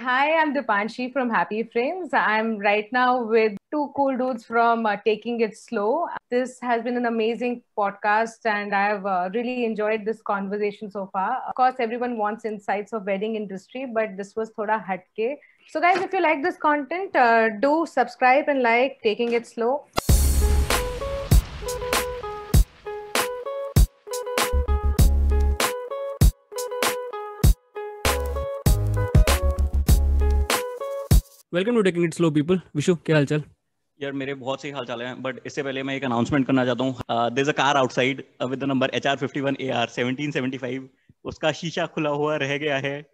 Hi, I'm Dipanshi from Happy Frames. I'm right now with two cool dudes from Taking It Slow. This has been an amazing podcast, and I've really enjoyed this conversation so far. Of course, everyone wants insights of wedding industry, but this was thoda hatke. So, guys, if you like this content, do subscribe and like Taking It Slow. Welcome to taking it slow people. Vishu, क्या हालचाल? यार मेरे बहुत सही हाल चाल हैं, but इससे पहले मैं एक अनाउंसमेंट करना चाहता हूँ। There is a car outside with the number HR51AR 1775। उसका शीशा खुला हुआ रह गया है।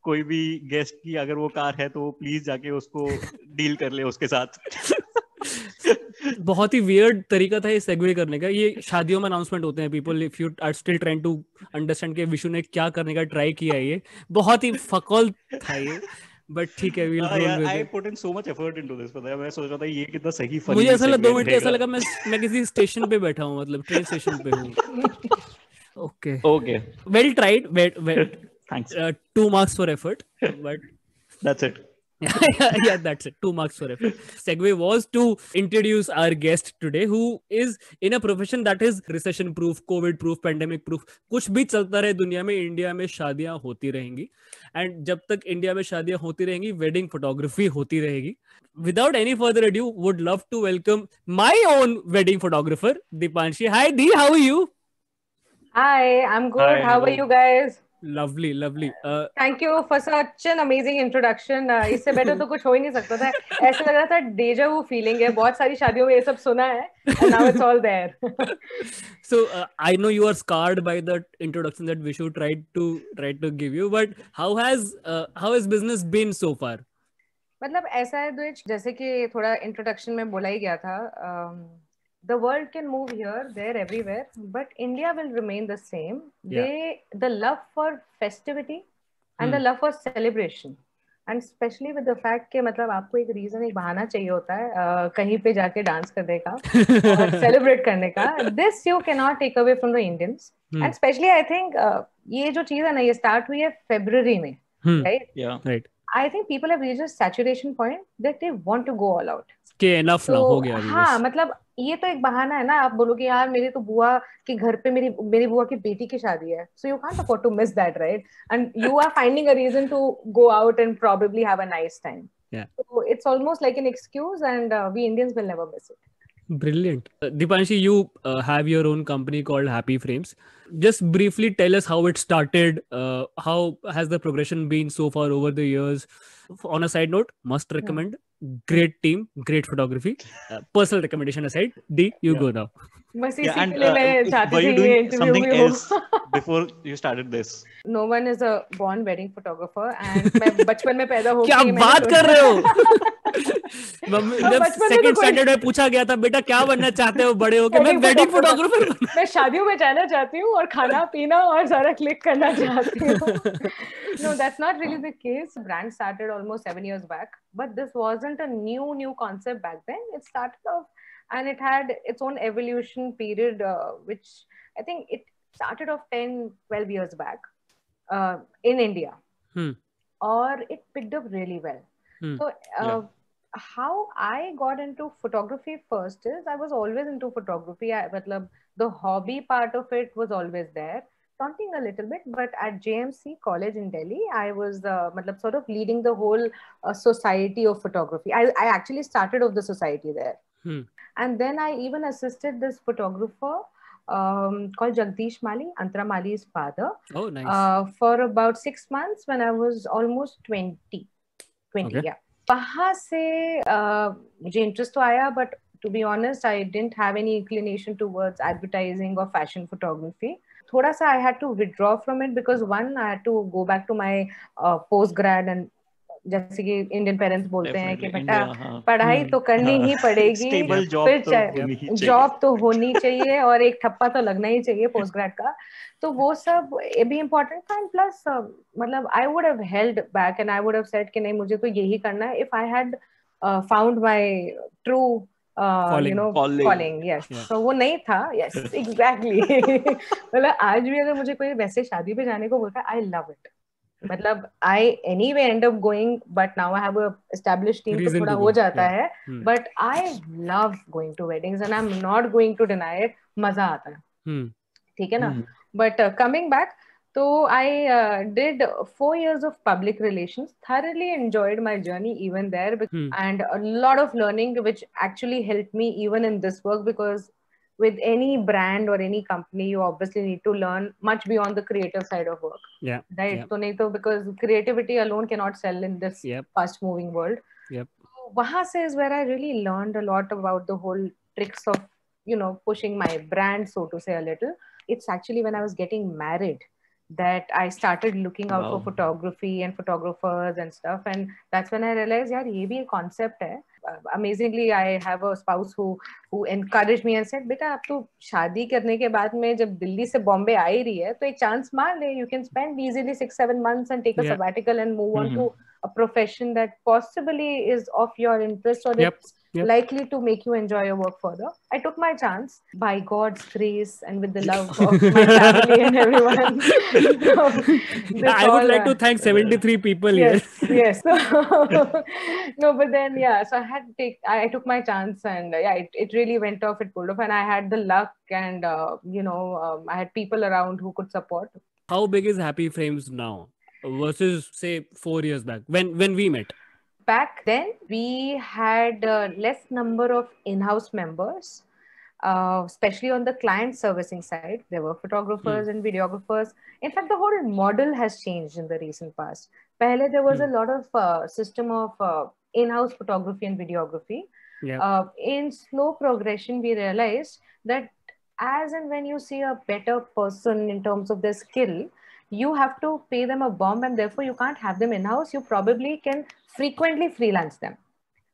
कोई भी गेस्ट की अगर वो कार है तो प्लीज जाके उसको डील कर ले उसके साथ। बहुत ही वियर्ड तरीका था ये सेगवे करने का। ये शादियों में अनाउंसमेंट होते हैं people, if you are still trying to understand कि विशु ने क्या करने का ट्राई किया है। ये बहुत ही फकौल था ये, बट ठीक है, we'll roll with I it. Put in so much effort into this, पता है। मैं सोच रहा था ये कितना सही फनी मुझे ऐसा लगा 2 मिनट के ऐसा रहेगा। लगा मैं किसी स्टेशन पे बैठा हूँ, मतलब ट्रेन स्टेशन पे हूँ। Okay okay, well tried, well thanks, 2 marks for effort, but that's it. yeah, that's it. 2 marks for effort. Segue was to introduce our guest today, who is in a profession that is recession proof, COVID proof, pandemic proof. कुछ भी चलता रहे दुनिया में, India में शादियां होती रहेंगी, एंड जब तक इंडिया में शादियां होती रहेंगी, वेडिंग फोटोग्राफी होती रहेगी। Without any further ado, would love to welcome my own wedding photographer, Dipanshi. Hi, Di, how are you? Hi, I'm good. Hi, How are hello. you guys? Lovely, lovely. Thank you for such an amazing introduction. इससे better तो कुछ हो ही नहीं सकता था। ऐसा लग रहा था डेजा वू फीलिंग है। बहुत सारी शादियों में ये सब सुना है, and now it's all there. So I know you are scarred by the introduction that Vishu tried to give you, but how has business been so far? मतलब ऐसा है द्विज, जैसे कि थोड़ा इंट्रोडक्शन में बोला ही गया था, the world can move here there everywhere but India will remain the same. The love for festivity and the love for celebration and specially with the fact कि मतलब आपको एक रीजन, एक बहाना चाहिए होता है कहीं पे जाके डांस करने का और सेलिब्रेट करने का। This you can not take away from the Indians, and specially I think ये जो चीज है ना, ये स्टार्ट हुई है फरवरी में, right? Right. I think people have reached a saturation point that they want to go all out. कि enough ना हो गया अभी हाँ, बस। मतलब ये तो एक बहाना है ना। आप बोलो कि यार मेरी तो बुआ के घर पे मेरी बुआ की बेटी की शादी है, so you can't afford to miss that, right? And you are finding a reason to go out and probably have a nice time. Yeah. So it's almost like an excuse, and we Indians will never miss it. Brilliant. Dipanshi, you have your own company called Happy Frames. Just briefly tell us how it started. How has the progression been so far over the years? On a side note, must recommend. Great team, great photography. Personal recommendation aside, D, you go now. बस Yeah, इसी and के लिए मैं चाहती were थी you ये doing interview something भी हो। else before you started this? No one is a born wedding photographer, and मैं बचपन में पैदा होके क्या मैंने बात कर रहे हो? मम्मी जब बचपन में तो सेकंड कोई स्टैंडर्ड में पूछा गया था, बेटा क्या बनना चाहते हो बड़े होके? मैं वेडिंग फोटोग्राफर बनना। मैं शादियों में जाना चाहती हूँ और खाना पीना और सारा क्लिक करना चाहती हूँ। No, that's not really the case. Brand started almost 7 years back, but this wasn't a new concept back then. It started off, and it had its own evolution period, which I think it started off 10-12 years back in India. Or it picked up really well. So how I got into photography first is I was always into photography. मतलब the hobby part of it was always there, daunting a little bit, but at JMC College in Delhi, I was मतलब sort of leading the whole society of photography. I actually started off the society there. And then I even assisted this photographer called Jagdish Mali, Antara Mali's father. Oh, nice. For about 6 months when I was almost 20. Okay. Yeah. वहाँ से मुझे interest तो आया, but to be honest, I didn't have any inclination towards advertising or fashion photography. थोड़ा सा I had to withdraw from it because one, I had to go back to my post grad, and जैसे कि Indian parents बोलते हैं कि बेटा पढ़ाई तो करनी ही पड़ेगी, स्टेबल फिर जॉब तो होनी चाहिए और एक ठप्पा तो लगना ही चाहिए पोस्ट ग्रेड का। तो वो सब भी इम्पोर्टेंट था, एंड प्लस मतलब I would have held back and I would have said कि नहीं मुझे तो यही करना है, if I had found my true calling. Yes, तो वो नहीं था। Yes, exactly. मतलब आज भी अगर मुझे कोई वैसे शादी पे जाने को बोलता है, आई लव इट। मतलब I anyway end up going, but now I have a established team, तो Reason थोड़ा to हो go. जाता Yeah. है. But I love going to weddings and I'm not going to deny it. मजा आता है. ठीक है ना? But coming back, so I did 4 years of public relations, thoroughly enjoyed my journey even there, and a lot of learning which actually helped me even in this work, because with any brand or any company, you obviously need to learn much beyond the creative side of work. Yeah. Right. Yep. So nahi to, because creativity alone cannot sell in this Yep. fast moving world. Yep. So wahan se is where I really learned a lot about the whole tricks of, pushing my brand, so to say, a little. It's actually when I was getting married that I started looking out for photography and photographers and stuff. And that's when I realized, yaar, ye bhi a concept hai. Amazingly, I have a spouse who encouraged me and said, बेटा अब तो शादी करने के बाद में जब दिल्ली से बॉम्बे आ ही रही है तो एक चांस मार ले. You can spend easily 6-7 months and take a sabbatical and move on to a profession that possibly is of your interest, or it's likely to make you enjoy your work further. I took my chance by God's grace and with the love of my family and everyone. So, I would like to thank 73 people yes, here. Yes. No, but then so I took my chance, and it really went off. It pulled off, and I had the luck, and I had people around who could support. How big is Happy Frames now versus say 4 years back when we met? Back then, we had less number of in-house members, especially on the client servicing side. There were photographers and videographers. In fact, the whole model has changed in the recent past. Pehle, there was a lot of system of in-house photography and videography. In slow progression, we realized that as and when you see a better person in terms of their skill, you have to pay them a bomb, and therefore you can't have them in-house. You probably can frequently freelance them.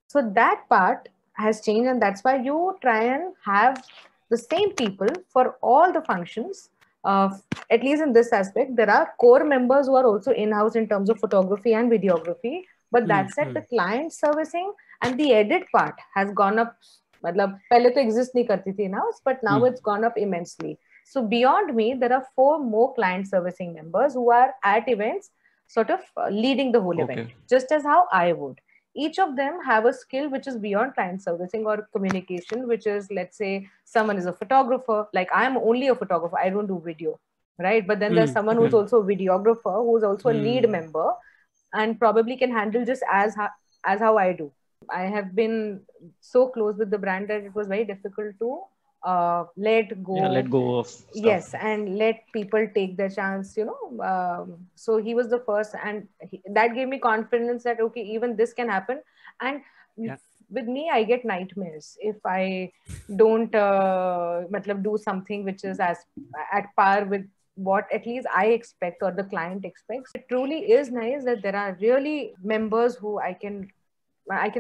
So that part has changed, and that's why you try and have the same people for all the functions. At least in this aspect, there are core members who are also in-house in terms of photography and videography. But that said, the client servicing and the edit part has gone up. मतलब पहले तो exist नहीं करती थी in-house, but now it's gone up immensely. So beyond me, there are 4 more client servicing members who are at events, sort of leading the whole event, just as how I would. Each of them have a skill which is beyond client servicing or communication, which is, let's say, someone is a photographer. Like I'm only a photographer. I don't do video, right? But then there's someone who's also a videographer, who's also a lead member, and probably can handle just as how I do. I have been so close with the brand that it was very difficult to let go of stuff. Yes, and let people take their chance, so he was the first, and that gave me confidence that okay, even this can happen. And with me, I get nightmares if I don't do something which is as at par with what at least I expect or the client expects. It truly is nice that there are really members who I can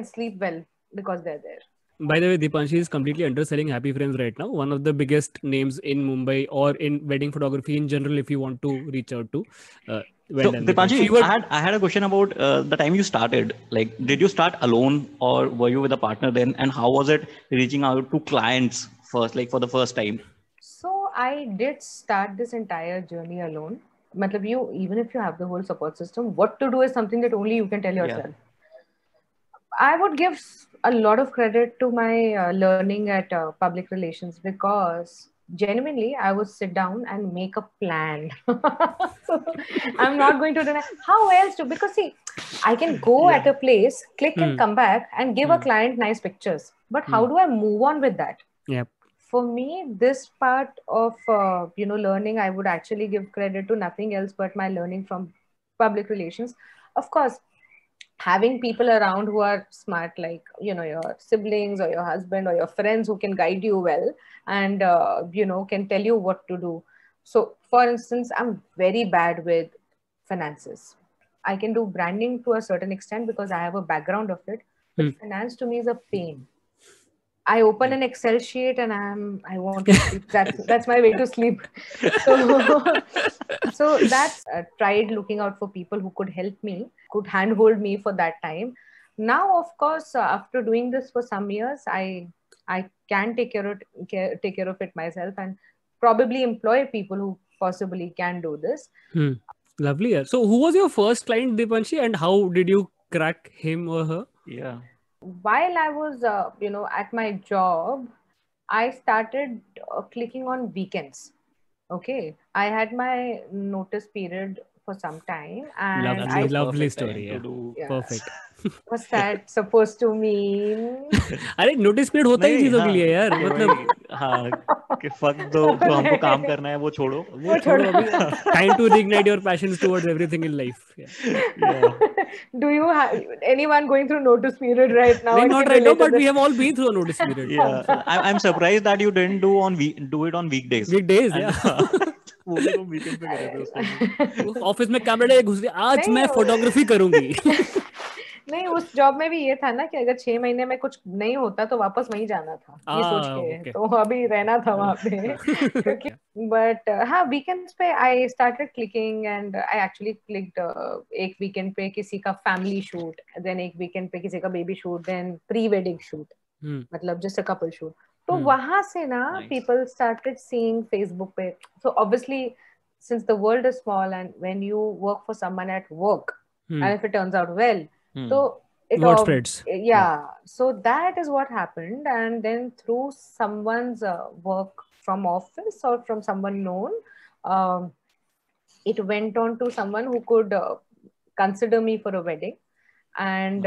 sleep well because they're there. By the way, Deepanshi is completely underselling Happy Frames right now. One of the biggest names in Mumbai or in wedding photography in general, if you want to reach out to. So Deepanshi, I had a question about the time you started. Like, did you start alone or were you with a partner then? And how was it reaching out to clients first, like for the first time? So I did start this entire journey alone. Even if you have the whole support system, what to do is something that only you can tell yourself. I would give a lot of credit to my learning at public relations, because genuinely I would sit down and make a plan. So I'm not going to deny how else to, because see, I can go at a place, click and come back and give a client nice pictures. But how do I move on with that? For me, this part of learning, I would actually give credit to nothing else but my learning from public relations. Of course, having people around who are smart, like your siblings or your husband or your friends who can guide you well and can tell you what to do. So for instance, I'm very bad with finances. I can do branding to a certain extent because I have a background of it, but finance to me is a pain. I open an Excel sheet and I want to sleep. That's my way to sleep. So that's tried looking out for people who could help me, could handhold me for that time. Now, of course, after doing this for some years, I can take care of it myself and probably employ people who possibly can do this. Lovely. Yeah. So who was your first client, Dipanshi, and how did you crack him or her? Yeah. While I was, at my job, I started clicking on weekends. Okay, I had my notice period for some time, and That's the Lovely, I, lovely perfect time story. to Yeah. do. yeah, Perfect. what's that supposed to mean? अरे notice period होता ही नहीं चीजों के हाँ लिए यार, कि मतलब भाई हाँ कि फक दो जो हमको काम करना है वो छोड़ो. वो छोड़ो अभी. Time to reignite your passions towards everything in life. Yeah. Yeah. Do you have anyone going through notice period right now Like and not can right now, relate to but we this? have all been through a notice period. Yeah. I'm surprised that you didn't do it on weekdays. Weekdays, And yeah. वो भी तुम weekend पे कर रहे थे उस time. Office में camera लेके घुस गया, आज मैं फोटोग्राफी करूंगी. नहीं, उस जॉब में भी ये था ना कि अगर 6 महीने में कुछ नहीं होता तो वापस वहीं जाना था, ये सोच के. ओके. तो अभी रहना था वहां पे. क्योंकि बट हाँ, वीकेंड्स पे I started clicking and I actually clicked. एक वीकेंड पे किसी का फैमिली शूट, देन एक वीकेंड पे किसी का baby shoot, then pre wedding shoot, मतलब जस्ट अ कपल शूट. तो वहां से ना पीपल स्टार्टेड सीइंग फेसबुक पे. So obviously since the world is small and when you work for someone at work and if it turns out well, so it Word all spreads. yeah, so that is what happened. And then through someone's work from office or from someone known, it went on to someone who could consider me for a wedding. And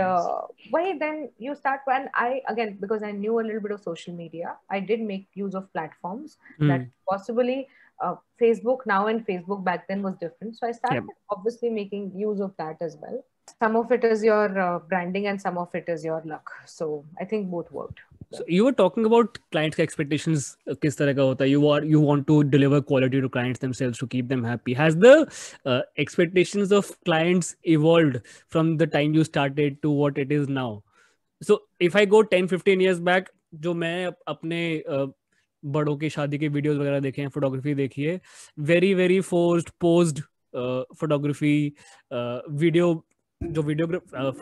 why then you start. When I, again, because I knew a little bit of social media, I did make use of platforms that possibly Facebook now and Facebook back then was different, so I started obviously making use of that as well. Some of it is your branding and some of it is your luck, so I think both worked. So you were talking about clients' expectations. किस तरह का होता है? You want to deliver quality to clients themselves to keep them happy. Has the expectations of clients evolved from the time you started to what it is now? So if I go 10-15 years back, जो मैं अपने बड़ों की शादी के videos वगैरह देखे हैं, फोटोग्राफी देखी है, very forced posed photography, video, जो वीडियो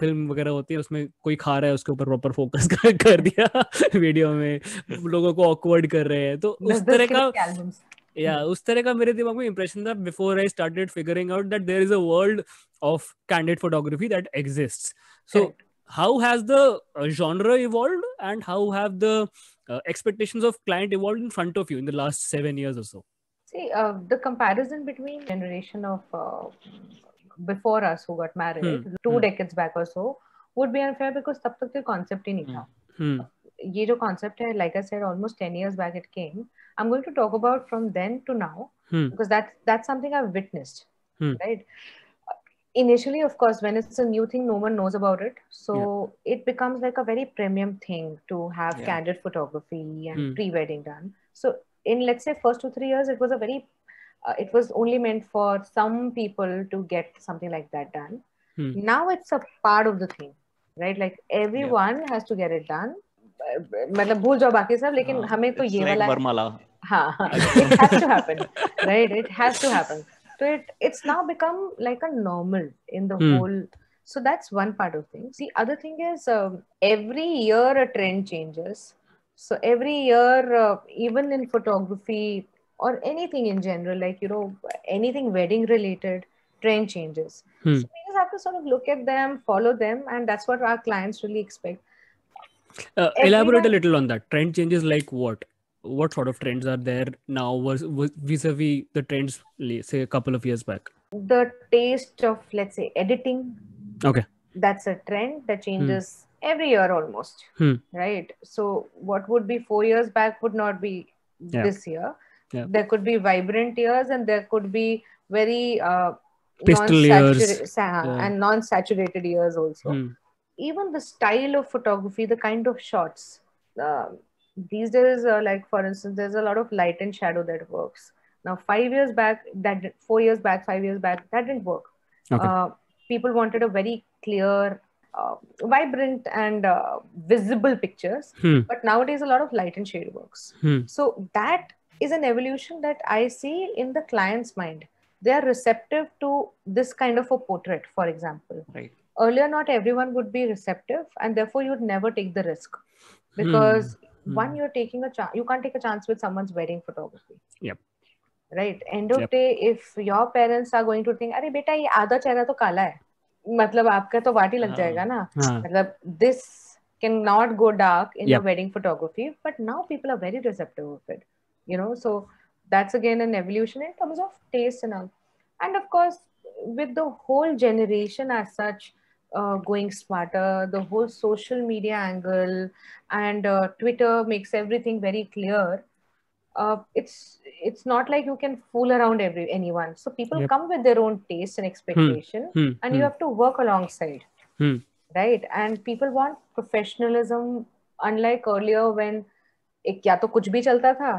फिल्म वगैरह होती है उसमें कोई खा रहा है उसके ऊपर प्रॉपर फोकस कर दिया वीडियो में, लोगों को ऑकवर्ड कर रहे हैं. तो उस तरह का उस तरह का मेरे दिमाग में इंप्रेशन था before I started figuring out that there is a world of candid photography that exists. So how has the genre evolved and how have the expectations of client evolved in front of you in the last 7 years or so? See, the comparison between generation of before us who got married 2 decades back or so would be unfair because तब तक तो concept ही नहीं था. ये जो concept है, like I said, almost 10 years back it came. I'm going to talk about from then to now because that's something I've witnessed, right? Initially, of course, when it's a new thing, no one knows about it. So it becomes like a very premium thing to have candid photography and pre-wedding done. So in, let's say, first 2-3 years, it was a very, it was only meant for some people to get something like that done. Now it's a part of the thing, right? Like everyone has to get it done. मतलब भूल जाओ बाकी सब, लेकिन हमें तो ये वाला वरमाला. हाँ, it has to happen, right? It has to happen. So it's now become like a normal in the whole. So that's one part of things. The other thing is every year a trend changes. So every year, even in photography or anything in general, like, anything wedding related, trend changes. So we just have to sort of look at them, follow them, and that's what our clients really expect. Elaborate a little on that. Trend changes like what? What sort of trends are there now vis-a-vis the trends, say, a couple of years back? The taste of, let's say, editing. Okay. That's a trend that changes every year almost, right? So what would be 4 years back would not be this year. There could be vibrant years and there could be very non-saturated years also. Even the style of photography, the kind of shots. These days, like for instance, there's a lot of light and shadow that works. Now, 5 years back, 4 years back, 5 years back, that didn't work. Okay. People wanted a very clear, vibrant and visible pictures. But nowadays, a lot of light and shade works. So that is an evolution that I see in the client's mind. They are receptive to this kind of a portrait, for example. Right. Earlier, not everyone would be receptive, and therefore you'd never take the risk because one, you're taking a chance. You can't take a chance with someone's wedding photography. Yep. right? End of Yep. day, if your parents are going to think, अरे बेटा ये आधा चेहरा तो काला है, मतलब आपका तो वाटी लग जाएगा ना, हाँ. मतलब this cannot go dark in your Yep. wedding photography, but now people are very receptive of it, you know. So that's again an evolution in terms of taste and all. And of course, with the whole generation as such going smarter, the whole social media angle, and Twitter makes everything very clear. It's not like you can fool around anyone. So people Yep. come with their own taste and expectation, and you have to work alongside, right? And people want professionalism, unlike earlier when एक या तो कुछ भी चलता था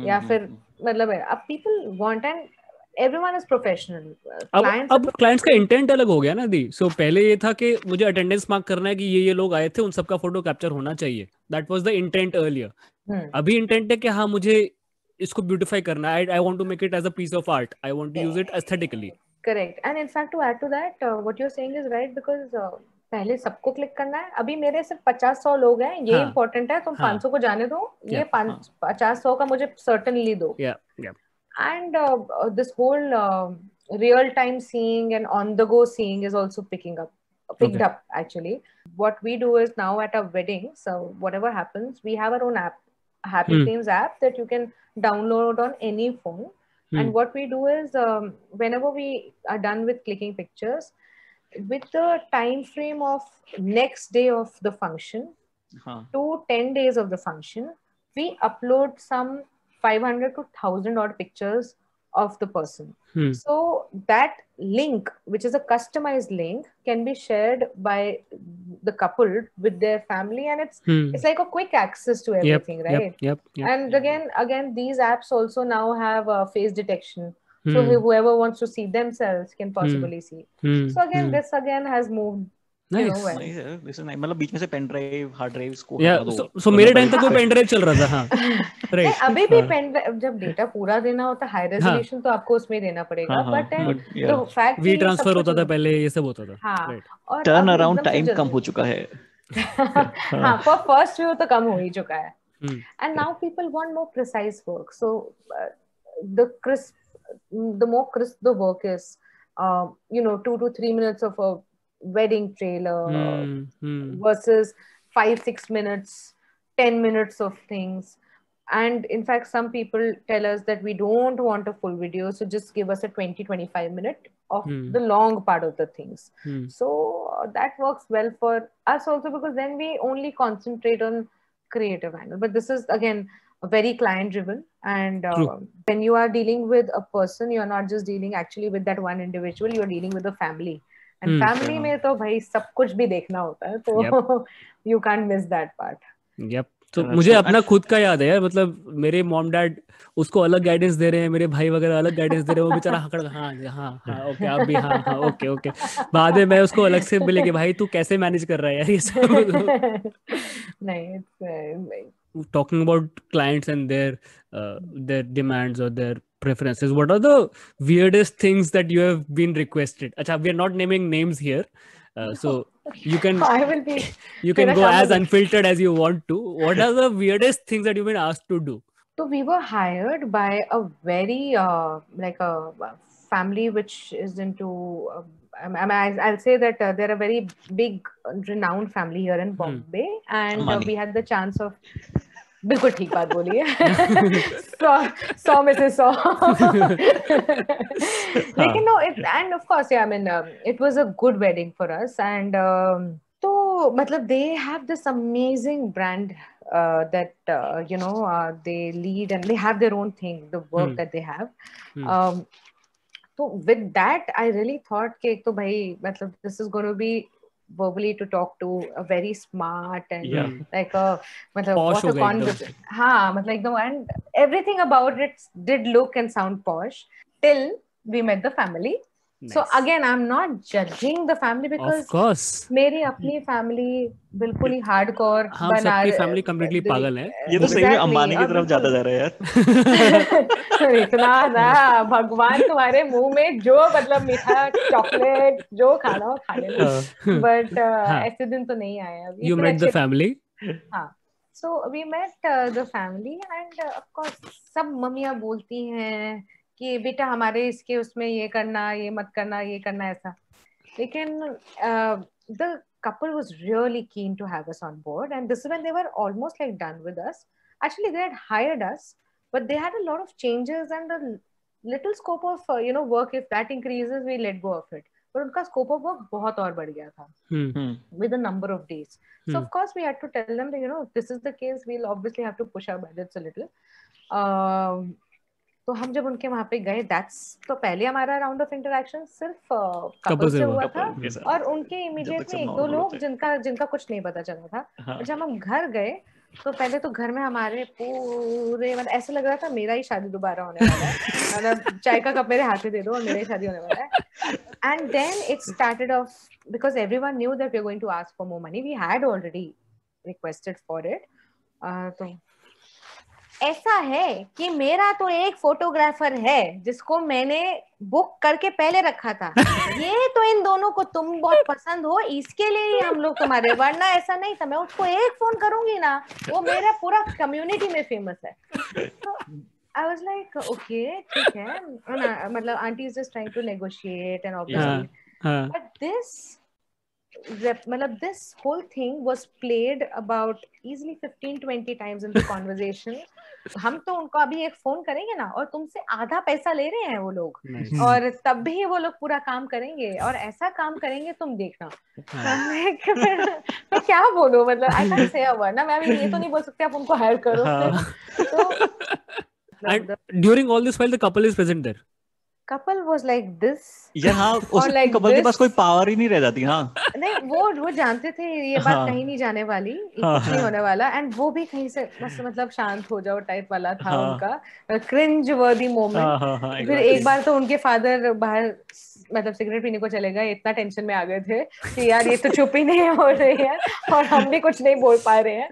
या फिर मतलब है, अब people want and everyone is professional. अब क्लाइंट्स का इंटेंट अलग हो गया ना दी. सो पहले ये था कि मुझे अटेंडेंस मार्क करना है कि ये लोग आए थे, उन सबका फोटो कैप्चर होना चाहिए. That was the intent earlier. अभी इंटेंट है कि हाँ मुझे इसको ब्यूटीफाई करना है. I want to make it as a piece of art. I want to use it aesthetically. Correct. And in fact, to add to that, what you're saying is right, because पहले सबको click करना है. अभी मेरे सिर्फ 50-100 लोग हैं, ये इम्पोर्टेंट है, तुम 500 को जाने दो, ये 50-100 का मुझे certainly दो. And this whole real time seeing and on the go seeing is also picked up actually. What we do is now at our weddings, so whatever happens, we have our own app, Happy Flames app, that you can download on any phone. And what we do is whenever we are done with clicking pictures, with the time frame of next day of the function to 10 days of the function, we upload some 500 to 1,000 odd pictures of the person. So that link, which is a customized link, can be shared by the couple with their family, and it's like a quick access to everything, right? Yep. And again, these apps also now have face detection. So whoever wants to see themselves can possibly see. So again, this has moved. Nice. मतलब बीच में से pen drive, hard drive को हटा दो. So मेरे time तक वो pen drive चल रहा था. हाँ. Right. अभी भी पेन ड्राइव, जब डेटा पूरा देना होता है, हाई रेजोल्यूशन तो आपको उसमें देना पड़ेगा. But the fact we transfer होता था पहले, ये सब होता था. हाँ. और टर्न अराउंड टाइम कम हो चुका है. हाँ, for first view तो कम हो ही चुका है. And now people want more precise work. So the more crisp the work is, 2 to 3 minutes of a wedding trailer versus 5-6 minutes, 10 minutes of things. And in fact, some people tell us that we don't want a full video, so just give us a 20-25 minute of the long part of the things. So that works well for us also, because then we only concentrate on creative angle. But this is again very client driven, and when you are dealing with a person, you're not just dealing actually with that one individual, you're dealing with a family. And family में तो भाई सब कुछ भी देखना होता है, तो you can't miss that part. Yep. तो मुझे अपना खुद का याद है यार, मतलब मेरे मॉम डैड उसको अलग गाइडेंस दे रहे हैं, मेरे भाई वगैरह अलग गाइडेंस दे रहे हैं, वो बेचारा हकड़ हाँ ओके आप भी हाँ ओके. बाद में मैं उसको अलग से बोले कि भाई तू कैसे मैनेज कर रहा है यार ये सब. नहीं, talking about clients and their demands or their preferences, what are the weirdest things that you have been requested? Acha, we are not naming names here, so you can go as unfiltered as you want to. What are the weirdest things that you've been asked to do? So we were hired by a very like a family which is into I'll say that they're a very big renowned family here in Bombay, and we had the chance of बिल्कुल ठीक बात बोली है. 100 में से 100. लेकिन no, and of course, yeah, I mean, it was a good wedding for us, and तो मतलब they have this amazing brand that they lead, and they have their own thing, the work that they have. So with that, I really thought कि एक तो भाई मतलब this is going to be verbally to talk to a very smart and like a what a conversation. हाँ, मतलब एकदम, and everything about it did look and sound posh till we met the family. Nice. So again, I'm not judging the family, because of course मेरी अपनी family बिल्कुल ही hardcore बना सबकी family completely पागल है. ये तो सही में अंबानी की तरफ जाता जा रहा है यार. इतना ना, भगवान तुम्हारे मुंह में जो मतलब मीठा चॉकलेट जो खाना हो खा लेना, बट ऐसे दिन तो नहीं आए अभी. You met the family? हाँ. So we met the family, and of course सब मम्मियाँ बोलती हैं कि बेटा हमारे इसके उसमें ये करना, ये मत करना, ये करना, ऐसा. लेकिन the couple was really keen to have us on board, and this is when they were almost like done with us. Actually, they had hired us, but they had a lot of changes and a little scope of work. If that increases, we let go of it. But उनका scope of work बहुत और बढ़ गया था with a number of days. So of course we had to tell them that if this is the case, we'll obviously have to push our budgets a little. तो हम जब उनके वहां पे गए, दैट्स तो पहले हमारा राउंड ऑफ इंटरेक्शन सिर्फ कपल से हुआ था, और उनके इमीडिएट में एक दो लोग जिनका कुछ नहीं पता चला था. और जब हम घर गए तो पहले तो घर में हमारे पूरे मतलब ऐसा लग रहा था मेरा ही शादी दोबारा होने वाला है, मतलब चाय का कप मेरे हाथ में दे दो और मेरा ही शादी होने वाला है. And then it started off, because everyone knew that we are going to ask for more money, we had already requested for it. तो ऐसा है कि मेरा तो एक फोटोग्राफर है जिसको मैंने बुक करके पहले रखा था, ये तो इन दोनों को तुम बहुत पसंद हो, इसके लिए ही हम लोग तुम्हारे, वरना ऐसा नहीं था. मैं उसको एक फोन करूंगी ना, वो मेरा पूरा कम्युनिटी में फेमस है. तो I was like, okay, ठीक है, मतलब auntie is just trying to negotiate and obviously, but this whole thing was played about easily 15-20 times in the conversation. हम तो उनको अभी एक फोन करेंगे ना और तुमसे आधा पैसा ले रहे हैं वो लोग, और तब भी वो लोग पूरा काम करेंगे और ऐसा काम करेंगे तुम देखना. मैं क्या बोलूं, मतलब I can't say a word ना, मैं अभी ये तो नहीं बोल सकते आप उनको हायर करो. And during all this while the couple is present there. Couple was like this. हाँ, उस couple के पास कोई पावर ही नहीं रह जाती. हाँ, नहीं, वो जानते थे ये बात कहीं नहीं जाने वाली, कुछ नहीं होने वाला. एंड वो भी कहीं से मतलब शांत हो जाओ टाइप वाला था उनका क्रिंज वर्दी मोमेंट. फिर एक बार तो उनके फादर बाहर मतलब सिगरेट पीने को चले गए, इतना टेंशन में आ गए थे कि यार ये तो चुप ही नहीं हो रही है और हम भी कुछ नहीं बोल पा रहे हैं.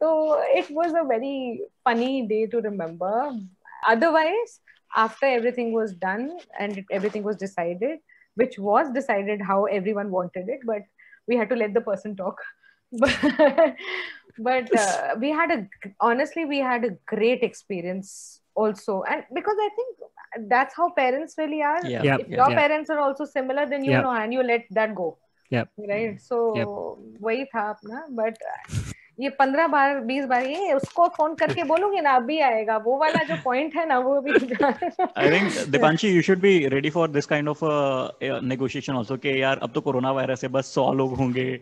तो it was a very funny day to remember. Otherwise after everything was done and everything was decided, which was decided how everyone wanted it, but we had to let the person talk. but we had a great experience also, and because I think that's how parents really are. If your parents are also similar, then you know, and you let that go. Right? So वही था अपना. But ये 15 बार 20 बार ये उसको phone करके बोलूंगी ना, अभी आएगा वो वाला जो पॉइंट है ना, वो भी. I think Dipanshi, you should be ready for this kind of negotiation also कि यार अब तो कोरोना वायरस है, बस 100 लोग होंगे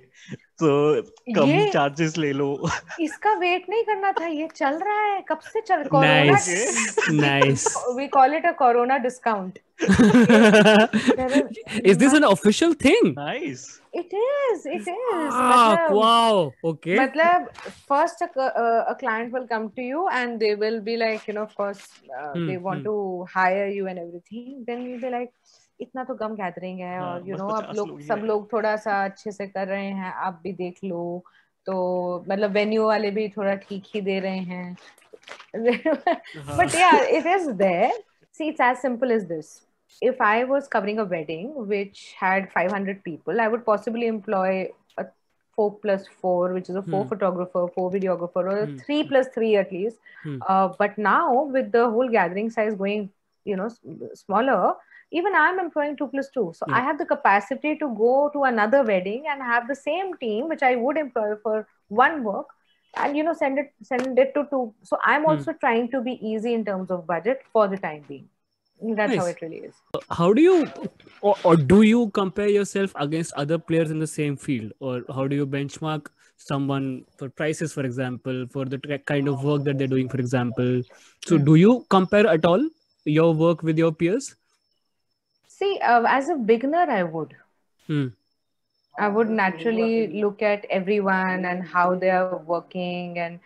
तो कम चार्जेस ले लो. इसका वेट नहीं करना था, ये चल रहा है कब से चल. Corona, nice. We call it a corona discount. Is this an official thing? Nice. It is. Wow. Okay. मतलब first a client will come to you and they will be like, of course, they want to hire you and everything. Then you'll be like, इतना तो कम gathering है और अब लोग सब लोग थोड़ा सा अच्छे से कर रहे हैं, आप भी देख लो. तो मतलब वेन्यू वाले भी थोड़ा ठीक ही दे रहे हैं. But yeah, it is there. See, it's as simple as this. If I was covering a wedding which had 500 people, I would possibly employ a 4+4, which is a 4 photographer, 4 videographer, or a 3+3 at least. But now with the whole gathering size going, smaller, even I'm employing 2+2. So I have the capacity to go to another wedding and have the same team, which I would employ for one work, and send it to 2. So I'm also trying to be easy in terms of budget for the time being. That's nice. How it really is. How do you or do you compare yourself against other players in the same field, or how do you benchmark someone for prices, for example, for the kind of work that they're doing, for example? So do you compare at all your work with your peers? See, as a beginner, I would. I would naturally look at everyone and how they are working, and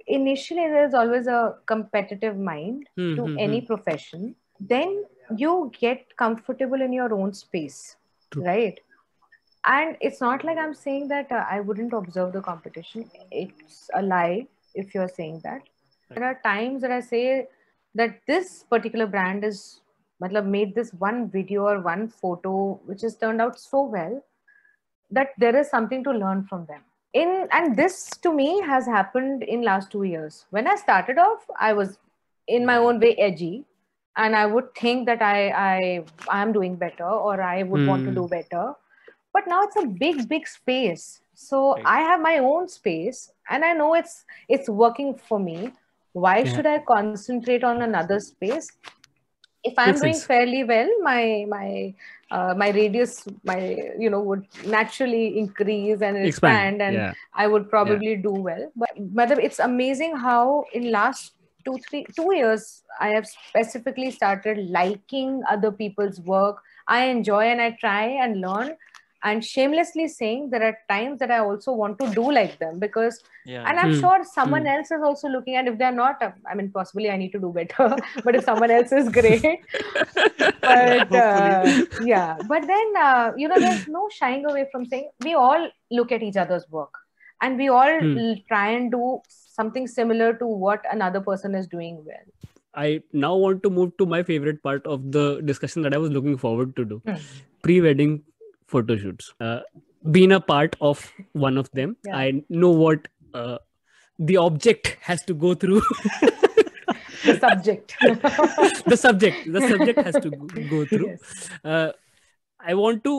initially there's always a competitive mind to any profession. Then you get comfortable in your own space. True. Right? And it's not like I'm saying that I wouldn't observe the competition. It's a lie if you're saying that. There are times that I say that this particular brand is made this one video or one photo which has turned out so well that there is something to learn from them. And this to me has happened in last 2 years. When I started off, I was in my own way edgy. and I would think that I am doing better, or I would want to do better. But now it's a big space. So Right. I have my own space, and I know it's working for me. Why Yeah. should I concentrate on another space? If I'm Makes doing sense. fairly well, my radius, would naturally increase and Expand. expand, and Yeah. I would probably do well. But it's amazing how in last 2 years I have specifically started liking other people's work. I enjoy and I try and learn, and shamelessly saying there are times that I also want to do like them, because Yeah. and I'm Hmm. sure someone else is also looking, and if they're not, I mean, possibly I need to do better. But if someone else is great, but yeah, but then there's no shying away from saying we all look at each other's work, and we all try and do something similar to what another person is doing well. I now want to move to my favorite part of the discussion that I was looking forward to do. Hmm. Pre-wedding photo shoots. Being a part of one of them, Yeah. I know what the object has to go through. The subject. the subject has to go through. Yes. I want to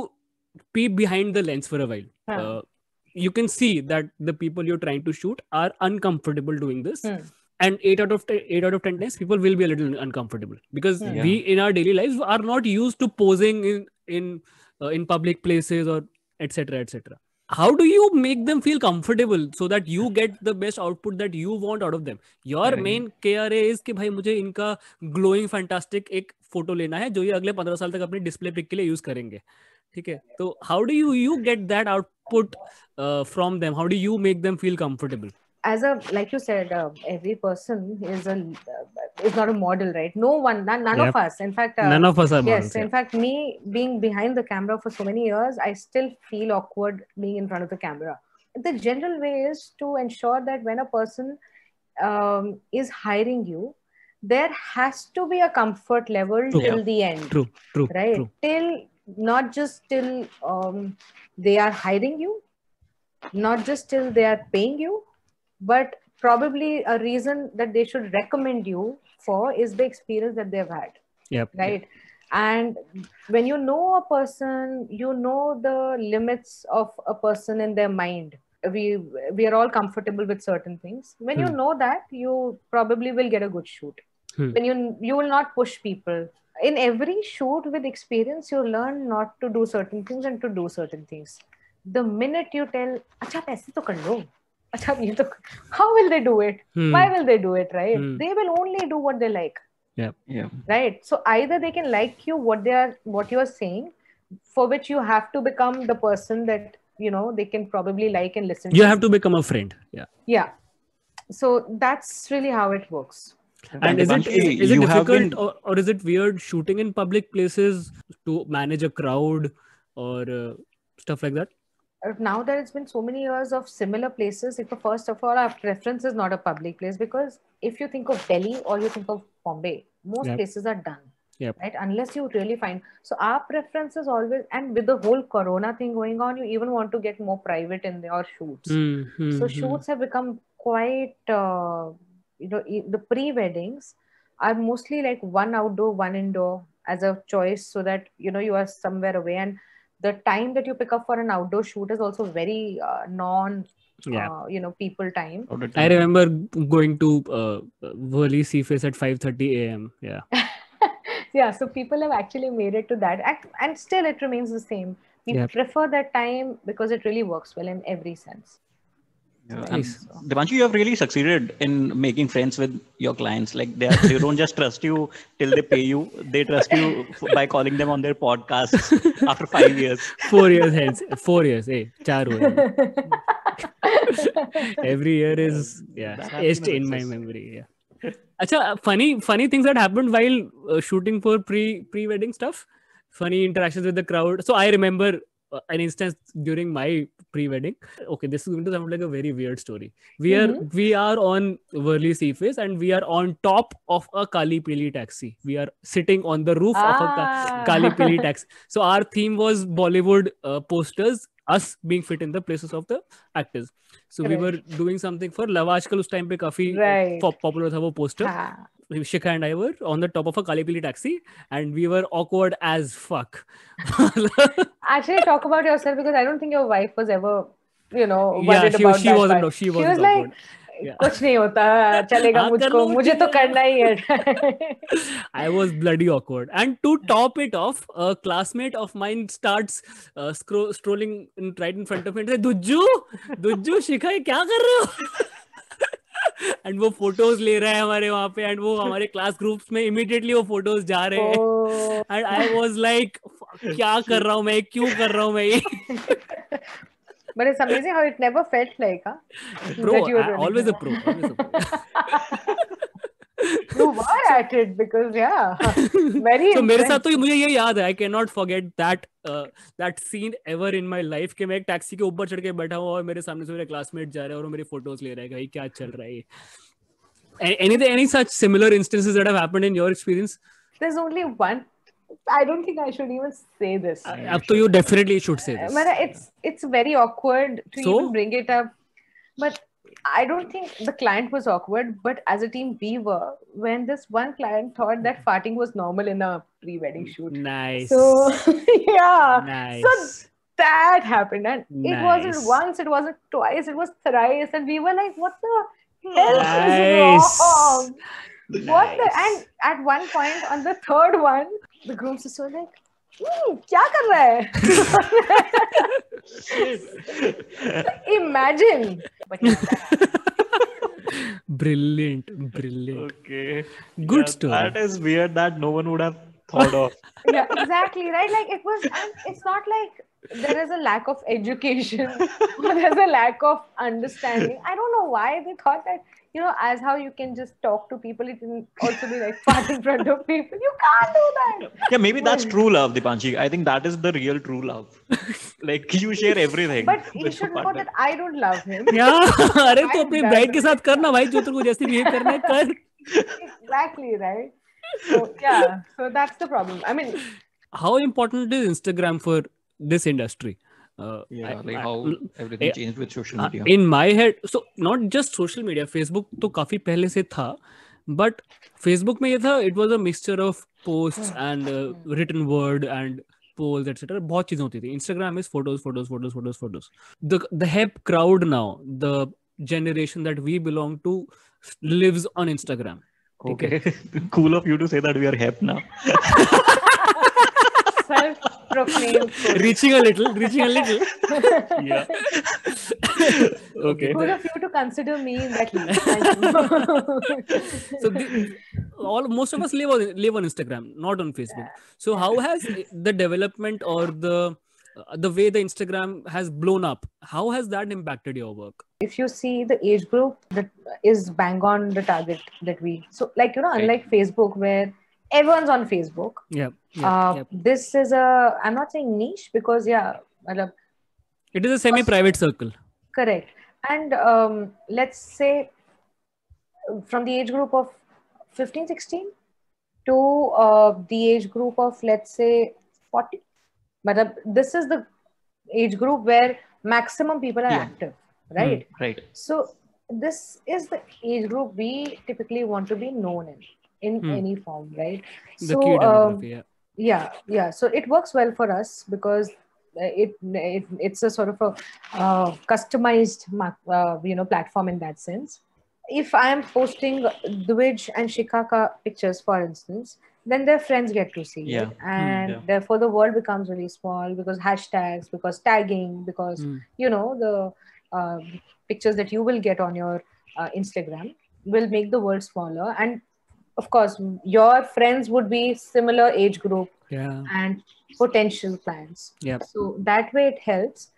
peep behind the lens for a while. Huh. You can see that the people you're trying to shoot are uncomfortable doing this. And 8 out of 10 times people will be a little uncomfortable, because Yeah. we in our daily lives are not used to posing in public places or etc. How do you make them feel comfortable so that you get the best output that you want out of them? Your Right. main KRA is कि भाई मुझे इनका glowing fantastic एक photo लेना है जो ये अगले 15 साल तक अपनी डिस्प्ले पिक के लिए यूज करेंगे. ठीक है, तो how do you get that output from them? How do you make them feel comfortable? As like you said, every person is not a model, right? No one, none Yep. of us. In fact, None of us are models. yes. In fact, me being behind the camera for so many years, I still feel awkward being in front of the camera. The general way is to ensure that when a person is hiring you, there has to be a comfort level True. till the end. True. Right? True. Till not just till they are hiring you, not just till they are paying you, but probably a reason that they should recommend you for is the experience that they've had. Yep. Right. And when you know a person, you know the limits of a person in their mind. We are all comfortable with certain things. When you know that, you probably will get a good shoot. When you will not push people. In every shoot with experience, you learn not to do certain things and to do certain things. The minute you tell, "Acha, aise to kar lo." How will they do it? Why will they do it? Right? They will only do what they like. Yeah. Right. So either they can like you what you are saying, for which you have to become the person that they can probably like and listen. You have to become a friend. Yeah. Yeah. So that's really how it works. And is it you have difficult or is it weird shooting in public places to manage a crowd or stuff like that? Now that it's been so many years of similar places, first of all, our preference is not a public place, because if you think of Delhi or you think of Bombay, most places are done. Yep. Right? Unless you really find. So our preference is always, and with the whole Corona thing going on, you even want to get more private in your shoots. So shoots have become quite, the pre-weddings are mostly like one outdoor, one indoor as a choice, so that, you are somewhere away. And the time that you pick up for an outdoor shoot is also very people time. I remember going to Worli Seaface at 5:30 a.m. Yeah. Yeah, so people have actually made it to that, and still it remains the same. We prefer that time because it really works well in every sense. Nice. Devanshu, you have really succeeded in making friends with your clients. Like they don't just trust you till they pay you. They trust you by calling them on their podcasts after 5 years. 4 years hence. 4 years. Hey, 4 years. Every year is etched in my memory. Yeah. Acha, funny things that happened while shooting for pre-wedding stuff. Funny interactions with the crowd. So I remember an instance during my pre-wedding. Okay, this is going to sound like a very weird story. We are on Worli Seaface and we are on top of a Kali Pili taxi. We are sitting on the roof of a Kali Pili taxi. So our theme was Bollywood posters us being fit in the places of the actors. So we were doing something for Love Aajkal. उस time पे काफी popular था वो poster. Shikha and I were on the top of a Kali Pili taxi, and we were awkward as fuck. Actually, talk about yourself, because I don't think your wife was ever, worried she about she that wasn't. part. She was wasn't like, awkward. कुछ नहीं होता, चलेगा मुझको, मुझे तो करना ही है. I was bloody awkward. And to top it off, a classmate of mine starts strolling right in front of me and says, Dujju, Shikha, ये क्या कर रहे हो? And वो photos ले रहा है हमारे वहाँ पे, and वो हमारे class groups में immediately वो photos जा रहे हैं. And I was like, क्या कर रहा हूँ मैं, क्यों कर रहा हूँ मैं ये? But it's amazing how it never felt like, huh? Bro, always a pro. Always a pro. You were at it because, yeah, very. So मेरे साथ तो मुझे ये याद है. I cannot forget that scene ever in my life कि मैं एक टैक्सी के ऊपर चढ़ के बैठा हूँ और मेरे सामने से मेरे क्लासमेट जा रहे हैं और वो मेरे फोटोज ले रहे हैं. भाई क्या चल रहा है? Any such similar instances that have happened in your experience? There's only one. I don't think I should even say this. Up to you definitely should say this. It's very awkward to even bring it up. But I don't think the client was awkward, but as a team we were, when this one client thought that farting was normal in a pre-wedding shoot. Nice. So, yeah. Nice. So that happened. And it wasn't once, it wasn't twice, it was thrice. And we were like, what the hell is wrong? Nice. And at one point on the third one, the groom sister was like, क्या कर रहा है? Imagine. But yeah, brilliant. Okay. Good story. That is weird that no one would have thought of. Yeah, exactly, right? Like it was, and it's not like there is a lack of education or there's a lack of understanding. I don't know why they thought that, as how you can just talk to people, it can also be like fart in front of people. You can't do that. Yeah, maybe that's true love, Dipanshi. I think that is the real true love. Like you share everything. But you should know that I don't love him. Yeah, अरे तो अपनी bride के साथ करना भाई, जो तेरे को जैसे behave करना है कर. Exactly, right? So yeah, so that's the problem. I mean, how important is Instagram for this industry? How everything changed with social media. In my head, so not just social media, Facebook तो काफी पहले से था, but Facebook में ये था, it was a mixture of posts and written word and polls, etc. बहुत चीजें होती थी. Instagram is photos. The hip crowd now, the generation that we belong to, lives on Instagram. Okay. Cool of you to say that we are hip now. Self-proclaimed. Reaching a little. Yeah. Okay. Cool of you to consider me in that list. So most of us live on Instagram, not on Facebook. So how has the development or the way the Instagram has blown up, how has that impacted your work? If you see the age group, that is bang on the target that we, so like, unlike Facebook where everyone's on Facebook. Yeah. This is I'm not saying niche because it is a semi-private circle. Correct. And let's say from the age group of 15, 16 to the age group of, let's say, 40. But this is the age group where maximum people are active, right? Right. So this is the age group we typically want to be known in any form, right? The key demography, yeah. So it works well for us because it's a sort of a customized platform in that sense. If I am posting Dwij and Shikha pictures, for instance, then their friends get to see it, and therefore the world becomes really small because hashtags, because tagging, because the pictures that you will get on your Instagram will make the world smaller. And of course, your friends would be similar age group and potential clients. So that way it helps.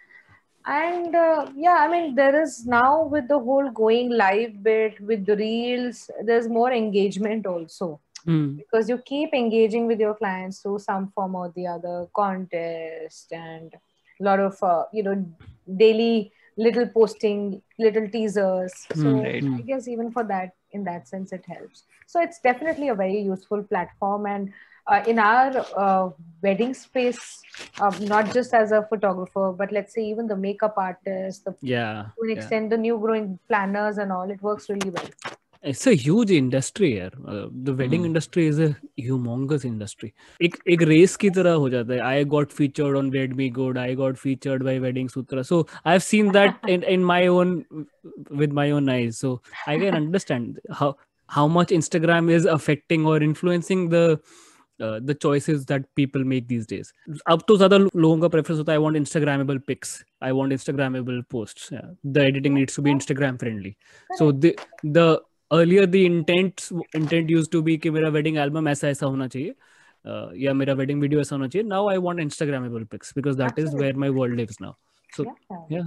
And I mean, there is now with the whole going live bit with the reels, there's more engagement also. Because you keep engaging with your clients through some form or the other, contest and a lot of daily little posting, little teasers. So I guess even for that, in that sense, it helps. So it's definitely a very useful platform, and in our wedding space, not just as a photographer, but let's say even the makeup artist, to an extent the new growing planners and all, it works really well. It's a huge industry यार. The wedding industry is a humongous industry. एक race की तरह हो जाता है. I got featured on Wed Me Good. I got featured by Wedding Sutra. So I've seen that in my own, with my own eyes. So I can understand how much Instagram is affecting or influencing the choices that people make these days. अब तो ज़्यादा लोगों का preference होता है, I want Instagrammable pics, I want Instagrammable posts. Yeah. The editing needs to be Instagram friendly. So the earlier the intent used to be कि मेरा wedding album ऐसा होना चाहिए, या मेरा wedding video ऐसा होना चाहिए. Now I want Instagrammable pics because that is where my world lives now. So yeah.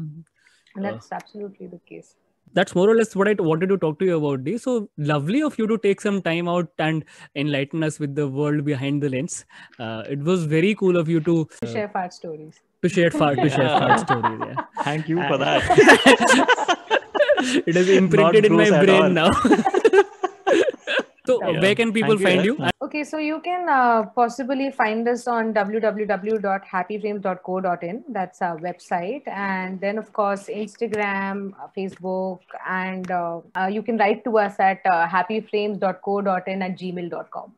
And that's absolutely the case. That's more or less what I wanted to talk to you about, Dee. So lovely of you to take some time out and enlighten us with the world behind the lens. It was very cool of you to share fart stories. To share fart stories. Yeah. Thank you for that. It is imprinted in my brain now. So where can people find you? Okay, so you can possibly find us on www.happyframes.co.in. That's our website. And then, of course, Instagram, Facebook, and you can write to us at happyframes.co.in@gmail.com.